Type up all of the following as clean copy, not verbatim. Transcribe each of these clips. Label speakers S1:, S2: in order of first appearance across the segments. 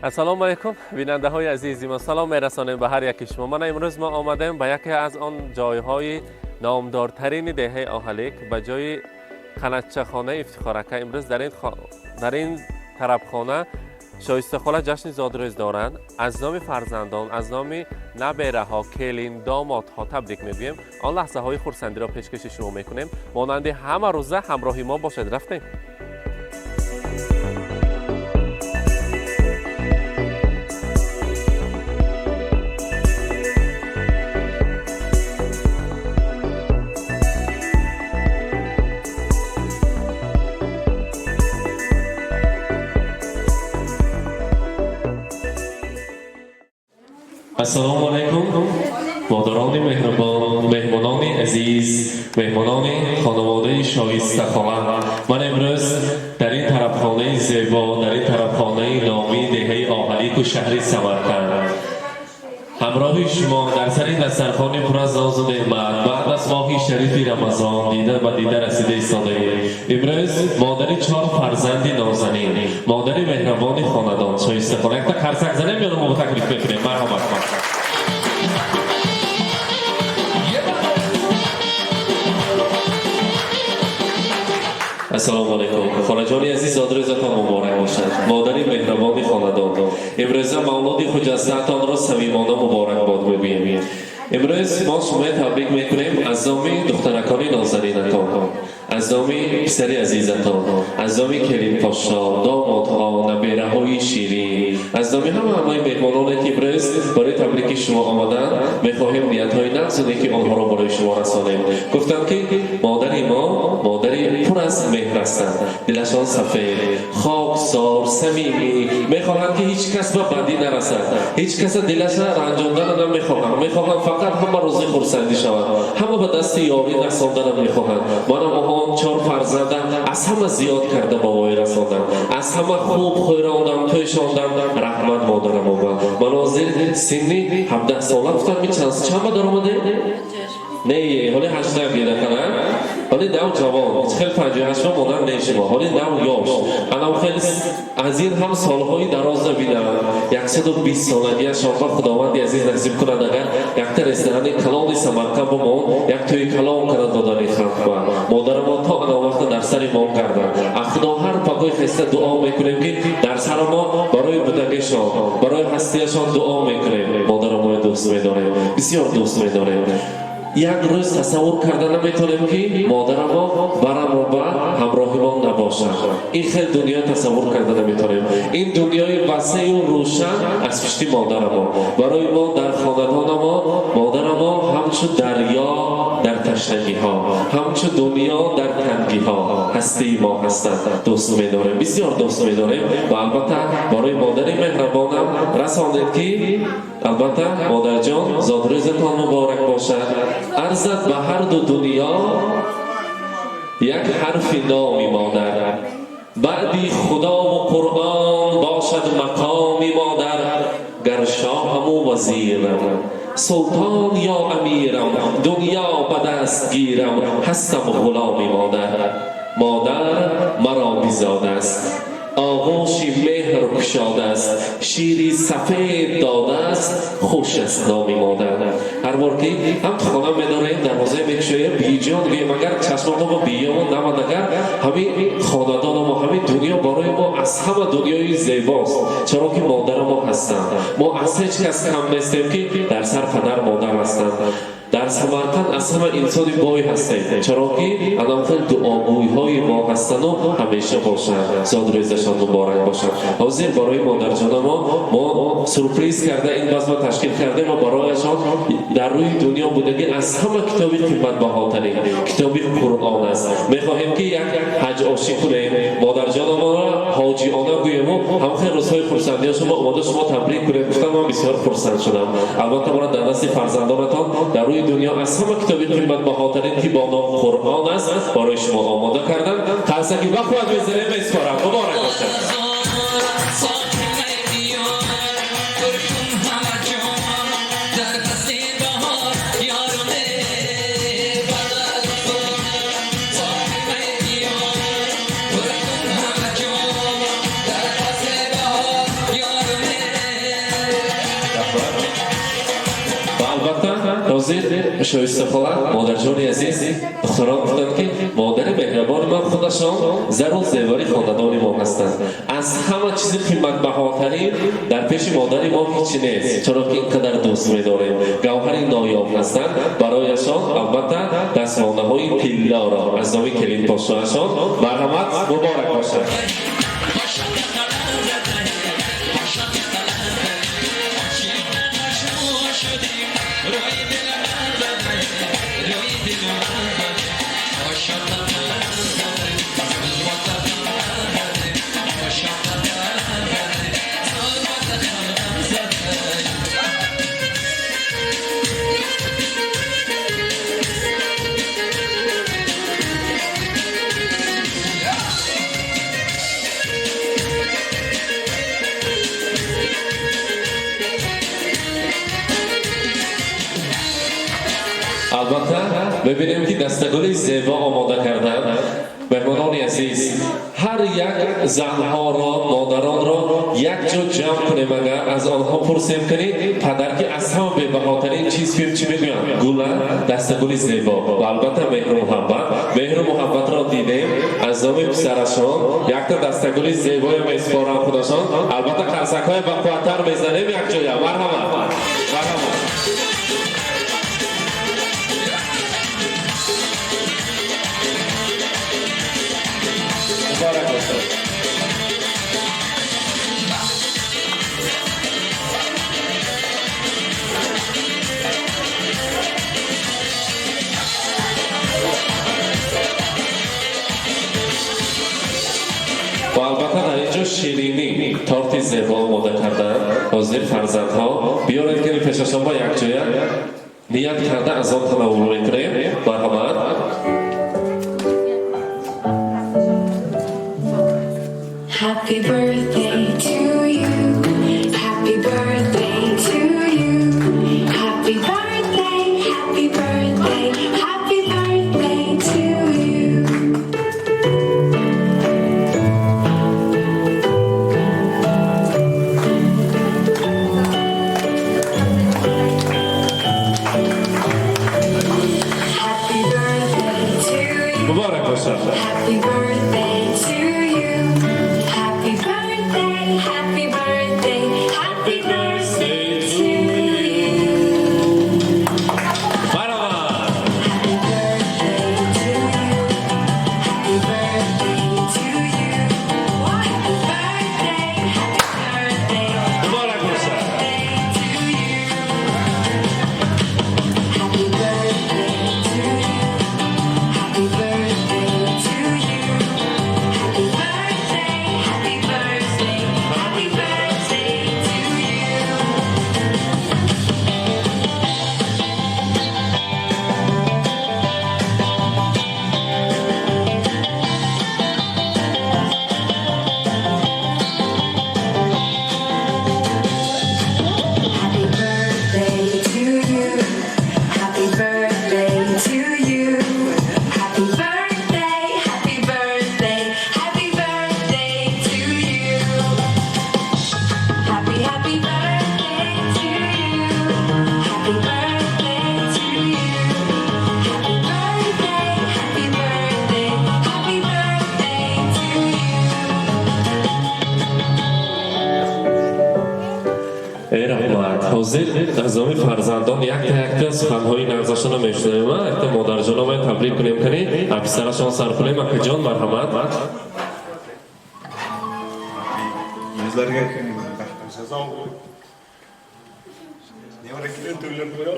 S1: السلام علیکم بیننده های عزیزی، ما سلام میرسانیم به هر یک شما. من امروز ما آمدیم به یکی از آن جایهای نامدارترین دهه آهلیک، به جای خانچه خانه افتخارکه. امروز در این طربخانه شایسته خاله جشن زادروز دارند. از نام فرزندان، از نام نبیره ها، کلین، داماد ها تبریک میگوییم. آن لحظه های خرسندی را پیشکش شما میکنیم. مانند همه روزه همراهی ما باشد. رفتیم.
S2: السلام علیکم مادران مهربان، مهمانان عزیز، مهمانان خانواده شایسته خاله. من امروز در این طربخانه زیبا، در این طربخانه نامی دهه آهلیک و شهر سمرقند همراه شما در سر این دسترخوان پر از ناز و نعمت بعد از ماه شریف رمضان دیده رسیده ایستاده. امروز مادر 4 فرزند نازنین، مادر مهربان خاندان شایسته خاله، یک تا خرسک زنیم یا ما تکلیف بکنیم. مرحبا. السلام علیکم. خاله جان عزیز، زادروزتان مبارک باشد. مادر مهربان خاندان، امروز مولود خجسته‌تان را صمیمانه مبارکباد میگوییم. امروز ما شما تبریک میکنیم از نام دخترکان نازنینتان، از نام پسر عزیزتان، از نام کلیم پاشا، دامادها، نبیره های شیرین، از نام همه مهمانانی که امروز برای تبریک شما آمدند میخواهیم نیت های نقض و نیکی آنها را برای شما رسانیم. گفتم که مادر ما مادر پر از مهر هستند، دلشان سفید، خاکسار، صمیمی، میخواهند که هیچ کس به بدی نرسد، هیچ کس دلش رنجاندن میخواهند فقط همه روزی خرسندی شود، همه به دست یاری رساندن میخواهند. منم آن 4 فرزندم از همه زیاد کرده با وای رساندم، از همه خوب خویراندم، تویشاندم. رحمت مادرم آمد. مناظر سنی 17 ساله گفتم می چند دار آمده؟ نه حالی 18 بیده کنه، حالی نو جوان، خیلی 58 مادر نه شما، حالی نو یاش. انا خیلی از این هم سالهای دراز نبیدم. 120 سالگی شما خداوند عزیز نصیب کند اگر یک تا رستوران کلان سمرقند با ما یک توی کلان کند دادن خلق با مادر ما تا انا وقت در سر ما کردن. خدا هر پاکای خسته دعا میکنیم که در سر ما برای بودگیشان، برای هستیشان دعا میکنیم. مادر ما دوست می‌داریم، بسیار دوست می‌داریم. یک روز تصور کردن نمیتونیم که مادر ما برام و همراه ما نباشد. این خیلی دنیا تصور کردن نمیتونیم. این دنیای وسیع و روشن از پشت مادر ما. برای ما در خاندان ما مادر ما همچون دریا در تشنگی ها، همچون دنیا در تنگی ها هستی ما هستند. دوست می‌داریم، بسیار دوست می‌داریم. و البته برای مادر مهربانم رساندید که البته مادر جان زادروزتان مبارک باشد. عرضت به هر دو دنیا یک حرف نامی مادر، بعدی خدا و قرآن باشد مقامی مادر. گر شاهم و وزیرم، سلطان یا امیرم، دنیا به دست گیرم، هستم غلامی مادر. مادر مرا بیزاده است، آغوشی مهر کشاده است، شیری سفید داده است، خوش است نامی مادر. هر بار که هم خانه می‌داریم دروازه می‌گشاییم بیجان گویم اگر چشمان ما بیامون نماند، اگر همین خاندان ما همین دنیا برای ما از همه دنیای زیباست، چرا که مادر ما هستند. ما از هیچ کس کم نیستیم که در سر پدر مادر هستند. در سمرقند از همه انسان بای هستید، چرا که الانفل دعاگوی های ما هستند و همیشه باشند. زادروزشان مبارک باشند. حاضر برای مادر جان ما سورپریز کرده این بزم تشکیل کرده و برایشان در روی دنیا بودگی از همه کتابی قیمت بهاترین کتابی قرآن است. میخواهیم که یک حج عاشق کنیم، مادر جان ما را حاجیانه گوییم و هم خیلی روزهای خرسندی شما اومده شما تبریک کنیم. گفتم من بسیار خرسند شدم. البته ما در دست فرزندانتان در روی دنیا از همه کتابی قیمت بهاترین که با نام قرآن است برای شما آماده کردم. خلصکی بخواهد بزنیم میسپارم. مبارک باشد.
S3: Yar
S2: حاضر شایسته خاله مادرجانی عزیز دختران گفتند که مادر مهربان من خودشان زر و زیور خاندان ما هستند از همه چیز قیمت بهاترین در پیش مادر ما هیچی نیست چرا که اینقدر دوست می‌داریم گوهر نایاب هستند برایشان البته دستمانده‌های طلا را از نام کلید پاشویشان مرحمت مبارک باشد البته ببینیم که دستگل زیبا آماده کردن مهمانان عزیز هر یک زنها را مادران را یک جا جمع کنیم اگر از آنها پرسیم کنیم پدر که از همه بهترین چیز فیلم چی میگویم گل دستگل زیبا و البته مهر و محبت را دیدیم از نام پسرشان یک تا دستگل زیبای میسپارم خودشان البته قرصک های بقوتر میزنیم یک جایی مرحبا و البته در اینجا شیرینی تارت زیبا آماده کردن حاضر فرزندها بیارید که پیششان با یک جایه نیت کرده از آن تناول میکنیم مرحمت
S3: Happy birthday to you. Happy birthday to you. Happy birthday, happy birthday, happy birthday to you. Happy birthday to you.
S2: مبارک باشد
S3: Happy birthday to you. Happy birthday, happy birthday, happy birthday to you.
S2: مرحبا
S3: Happy birthday to you. Happy birthday to you. Happy birthday, happy birthday,
S2: مبارک باشد
S3: to you. Happy birthday to you. Happy birthday to you. Happy birthday, happy birthday, happy birthday to you. Happy birthday to you. Happy birthday to you. Happy birthday, happy birthday, happy birthday to you. Happy birthday to you. Happy birthday to you. Happy birthday, happy birthday, happy birthday to you.
S2: ای رحمت حاضر از نام فرزندان یک تا سخنهای نغزشان را میشنویم یک تا مادر جان را تبریک کنیم کنیم پسرشان سرپلی مکه جان مرحمت
S4: Yüzlerine sezon bu. Ne var ki türlü böyle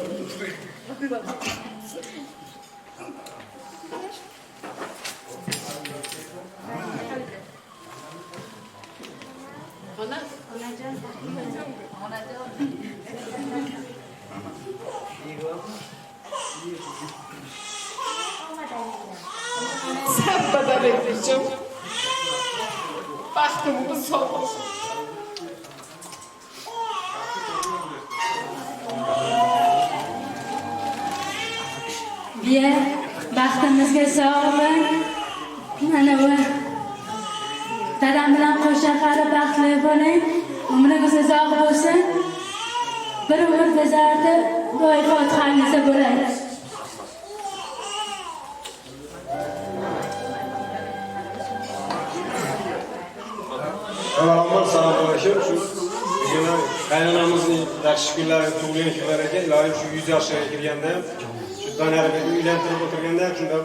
S5: Sen bana bekleyeceğim. Bahtımız sağ olsun.
S6: Biya baxtimizga sog'lik. Mana bu dadam bilan qo'shni qilib baxtli bo'ling. Umringiz uzoq bo'lsin. Bir umr bezardi duoyi fotihangizni bo'lay.
S7: Avvalambor salom aleyküm. Shu bugün qaynonamizning yaxshi kunlari, tug'ilgan kunlari ekan. Iloyim shu 100 yoshga kirganda, shu Daniyarga uylantirib o'tirganda shunda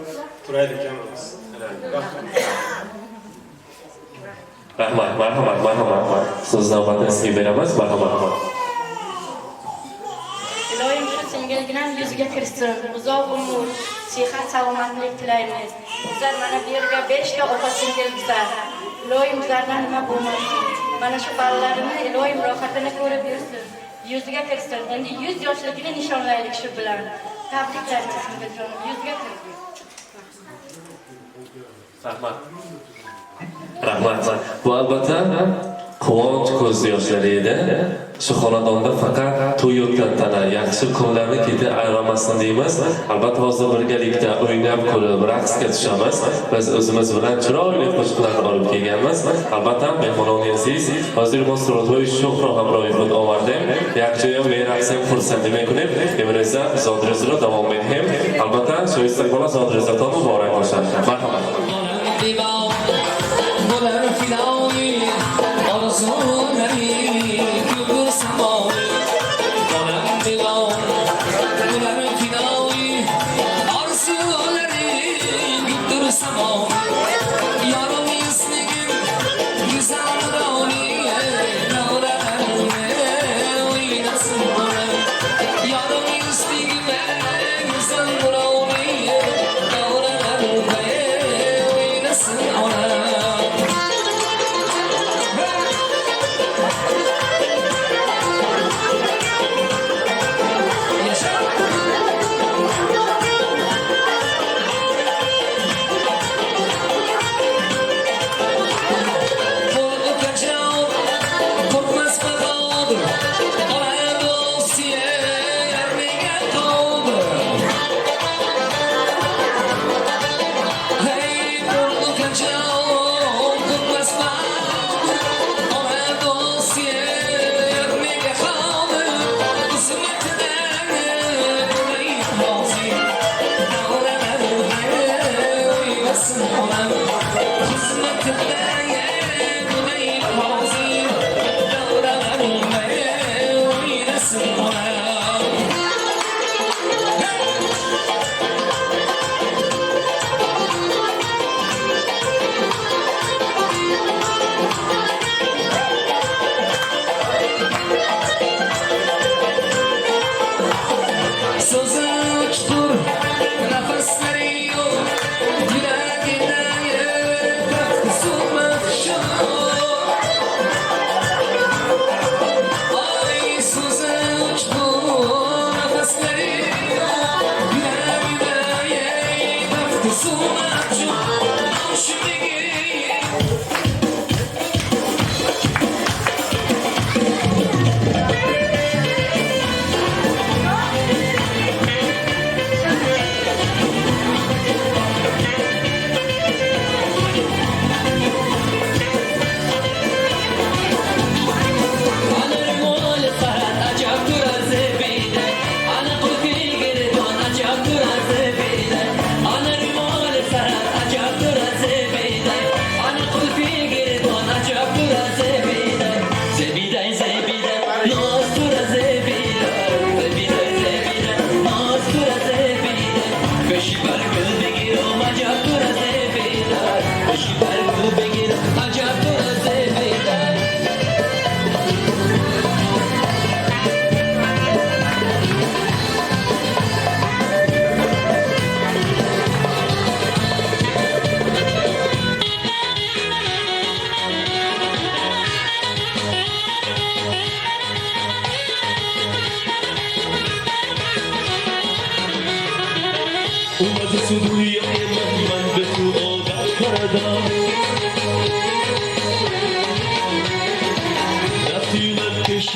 S7: turaylik ekanmiz.
S2: Rahmat, marhamat. So'z navbatini sizga beramiz. Marhamat.
S8: Iloyim shu singilginam yuziga kirsin. Uzoq umr, sihat, salomatlik tilaymiz. Bizlar mana bu yerga 5 ta opa-singil bizlar. Iloyim bizlardan nima bo'lmasin. Mana shu ballalarini Iloyim rohatini ko'rib yursin. Yuziga kirsin. Endi 100 yoshligini nishonlaylik shu bilan. Tabriklar singiljon. Yuziga kirsin.
S2: Rahmat. Bu albatta quvonch ko'z yoshlari edi. Shu xonadonda faqat to'y o'tgan yaxshi kunlarni keti ayirmasin deymiz. Albatta hozir birgalikda o'ynab ko'rib, raqsga tushamiz. Biz o'zimiz bilan chiroyli qo'shiqlarni olib kelganmiz. Albatta mehmononing aziz, hozir masrur to'y sho'xro hamrohi xud ovardim. Yakjoyam meraqsam xursand demak emrizda zodrizro davom etdim. Albatta shu istiqbola zodrizatoni muborak bo'lsin. Marhamat.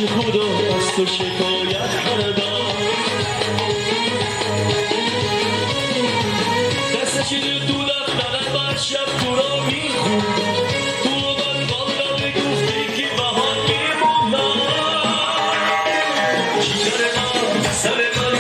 S9: خدا از تو شکایت کردم دست چیزی تو دفترم بر شب تو را میخوندم تو بر بالا بگفتی که بهار میمونم سر من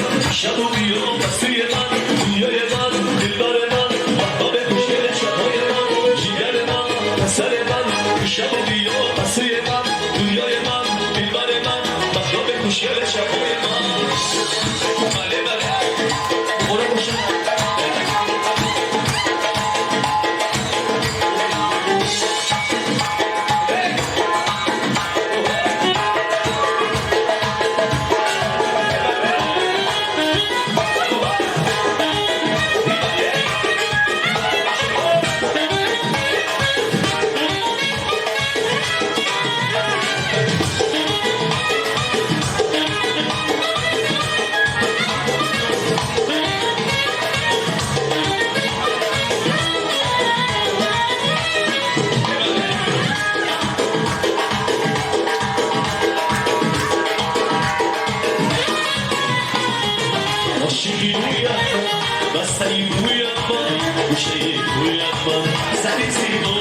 S9: عاشقی روی افغان بستری روی افغان گوشه روی افغان سری زیبا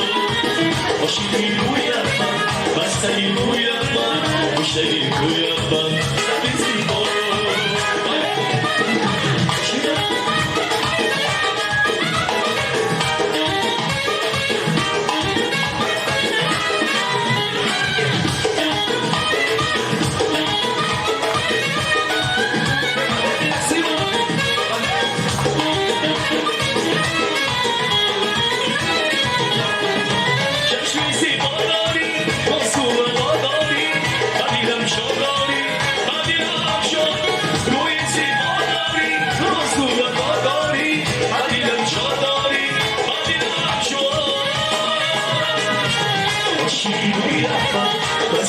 S9: عاشقی روی افغان بستری روی افغان گوشه روی افغان سری زیبا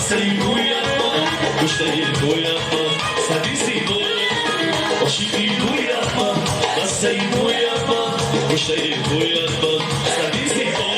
S9: بستری روی افغان گوشه روی افغان سری زیبا عاشقی روی افغان بستری روی افغان گوشه روی افغان سری زیبا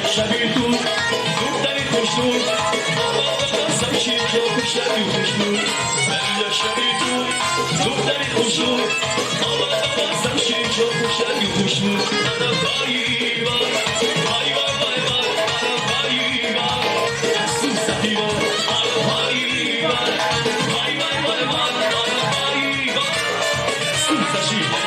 S9: شبی تو دختری خوشنود آمدم شیر جا شبی خوشنود یا شبی تو دختری خوشنود آمدم شیر جا شبی خوشنود انا بایی بای بای بای بای انا بایی بای دستو سفیرا انا بایی بای بای بای بای انا بایی بای دستو سفیرا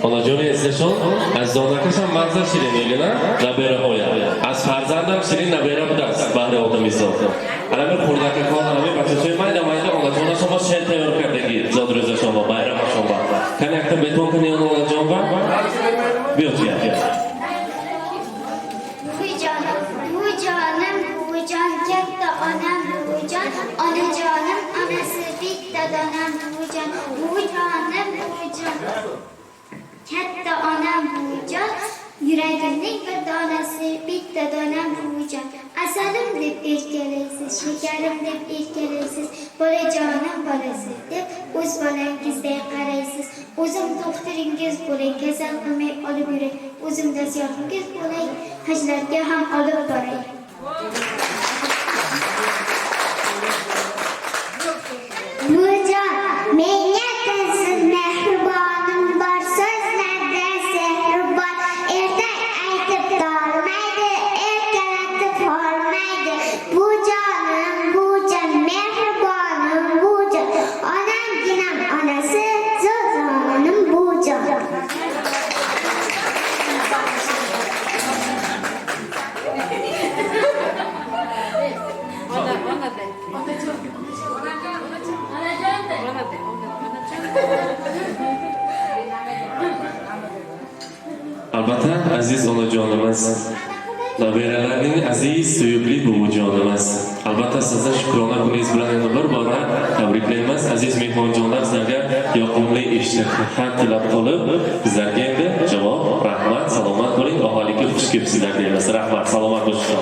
S2: onajon عزیزشون از دانکش هم مغز شیرین میگه نه نبره های از فرزندم شیرین نبره بوده است بهر آدمی زاد الان خوردک کار همه بچه‌های مایده onajon شما شهر تیار کردگی زاد روز شما bayram شما کنه اکتا بتون کنی onajon با بیاد
S3: Bu canım, bu can, katta onam, bu can, ona canım, anası bitta donam, bu can, bu canım, bu can. Katta onam, bu can, yüreğimning bir donasi, bitta donam, bu can. Asalim deb erkalaysiz, shekarim deb erkalaysiz, bolajonim bolasi deb o'z bolangizdek qaraysiz. O'zim doktoringiz bo'lay, kasal qilmay olib yuray, o'zim dastyoringiz bo'lay, hajlarga ham olib boray. Bujon, menga tinsiz mehribonim bor, so'zlarda sehri bor. Ertak aytib tolmaydi, erkalatib olmaydi. Bu jonim, bu jon, mehribonim bu jon. Onamginam onasi, zo'zonim bu jon.
S2: albatta aziz onajonimiz nabiralarning aziz suyukli buvijonimiz albatta sizni shukrona kuningiz bilan yana bir bora tabriklaymiz aziz mehmonjonlar sizlarga yoqimli ishtihat tilab qolib bizlarga endi javob rahmat salomat bo'ling aholiga xush kelibsizlar deymiz rahmat salomat bo'lishsin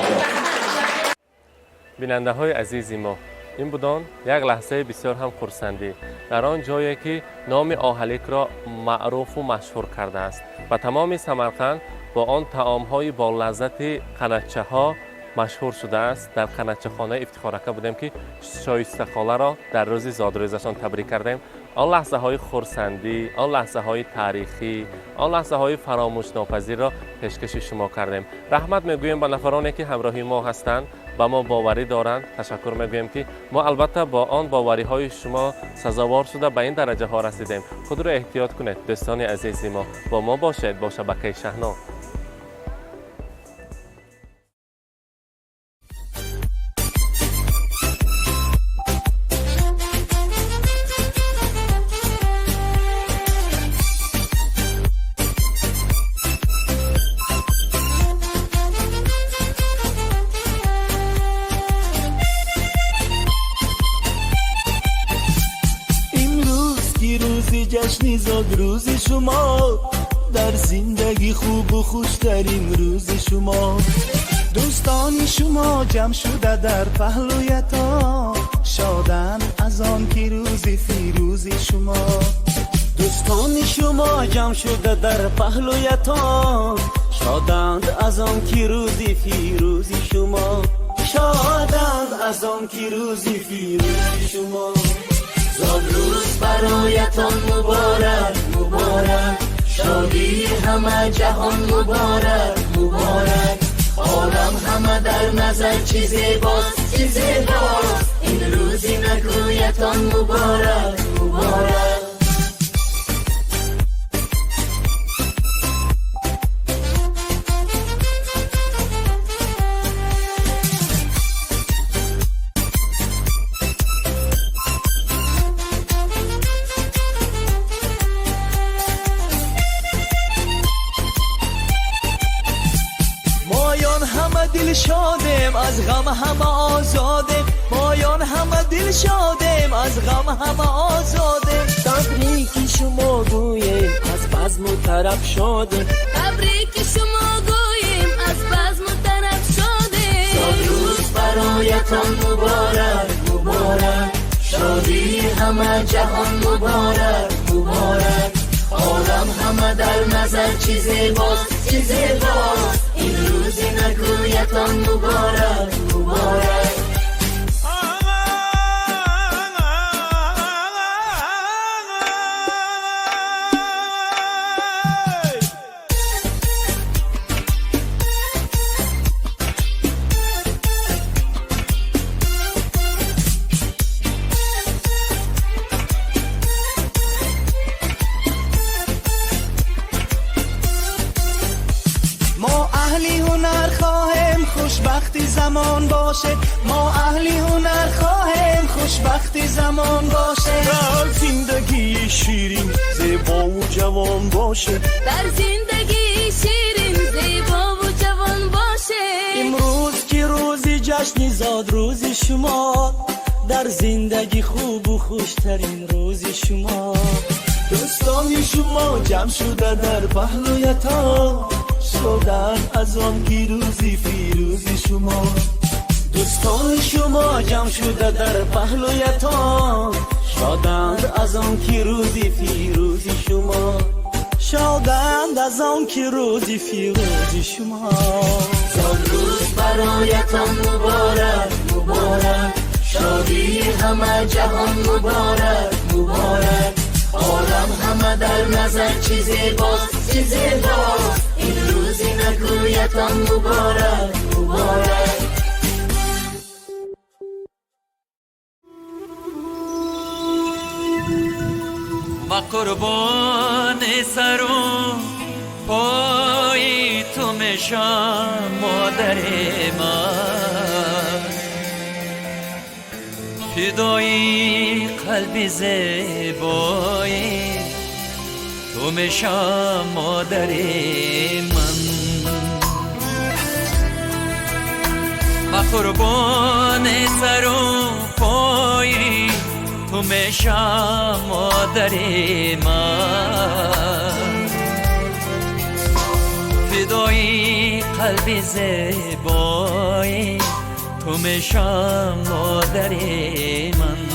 S1: بیننده های عزیزی ما این بودن یک لحظه بسیار هم خرسندی در آن جایی که نام آهلیک را معروف و مشهور کرده است و تمام سمرقند با آن طعام های با لذت قنچه ها مشهور شده است. در قنچه خانه افتخارکه بودیم که شایسته خاله را در روز زادروزشان تبریک کردیم. آن لحظه های خرسندی، آن لحظه های تاریخی، آن لحظه های فراموش ناپذیر را پیشکش شما کردیم. رحمت میگوییم به نفرانی که همراهی ما هستند و ما باوری دارند. تشکر میگوییم که ما البته با آن باوری های شما سزاوار شده به این درجه ها رسیدیم. خود را احتیاط کنید دوستان عزیز ما. با ما باشید با شبکه شهنام.
S9: جشنی زاد روز شما در زندگی خوب و خوشترین روز شما دوستان شما جمع شده در پهلویتان شادن از آن که روز فیروز شما دوستان شما جمع شده در پهلویتان شادند از آن که روز فیروز شما شادند از آن که روز فیروز شما زاد روز برایتان مبارک مبارک شادی همه جهان مبارک مبارک عالم همه در نظر چی زیباست چی زیباست این روزی نگویتان مبارک مبارک دل شادم از غم همه آزادم مایان همه دل شادم از غم همه آزادم تبریک شما گویم از بزم و طرب شادم تبریک شما گویم از بزم و طرب شادم زاد روز برایتان مبارک مبارک شادی همه جهان مبارک مبارک عالم همه در نظر چی زیباست چی زیباست این روزی نگویتان مبارک مبارک
S10: خوشبختی زمان باشه، ما اهلی هنر خواهیم خوشبختی زمان باشه.
S9: در زندگی شیرین زیبا و جوان باشه،
S6: در زندگی شیرین زیبا و جوان باشه.
S10: امروز که روزی جشنی زاد روز شما، در زندگی خوب و خوشترین روز شما. دوستان شما جمع شده در پهلویتان، شدن از آن که روزی فیروز شما. دوستان شما جمع شده در پهلویتان، شادند از آن که روزی فیروز شما. شادند از آن که روزی فیروز شما.
S9: زان روز برایتان مبارک مبارک، شادی همه جهان مبارک مبارک. عالم همه در نظر چه زیباست چه زیباست، این روزی نگویتان مبارک مبارک.
S11: ما قربان سر و پای تو میشم مادر من، فدای قلب زیبای تو میشم مادر من. ما قربان سر و پای تو میشم مادر من، فدای قلب زیبای تو میشم مادر من.